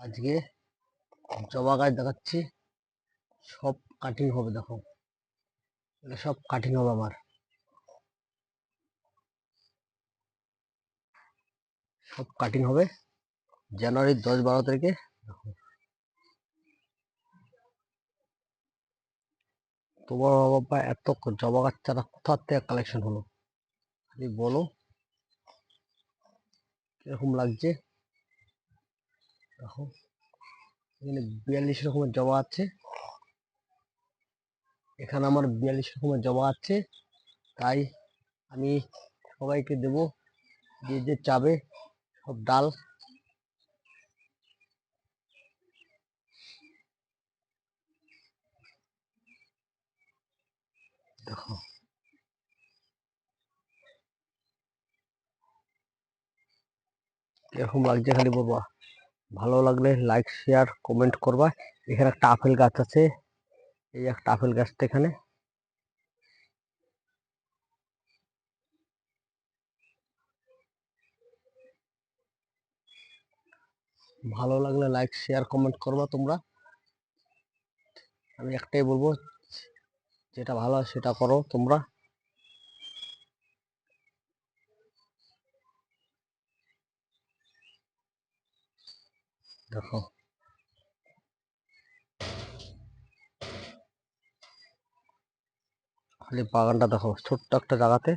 আজকে জবা গাছ দেখাচ্ছি, সব কাটিং হবে। দেখো, এটা সব কাটিং হবে আমার, সব কাটিং হবে জানুয়ারির 10-12 তারিখে। দেখো, তোমার বাবা এত জবা গাছ চারা কোথা থেকে কালেকশন হলো তুমি বলো, কিরকম লাগছে? দেখো, এখানে 42 রকমের জবা আছে, এখানে আমার 42 রকমের জবা আছে। তাই আমি সবাইকে দেব, যে যে চাবে সব ডাল। দেখো, কিরকম লাগছে খালি বলবা। ভালো লাগলে লাইক শেয়ার কমেন্ট করবা। এখানে একটা আপেল গাছ আছে, এই একটা আপেল গাছটা এখানে। ভালো লাগলে লাইক শেয়ার কমেন্ট করবা তোমরা। আমি একটাই বলবো, যেটা ভালো হয় সেটা করো তোমরা। দেখো, খালি বাগানটা দেখো, ছোট্ট একটা জায়গাতে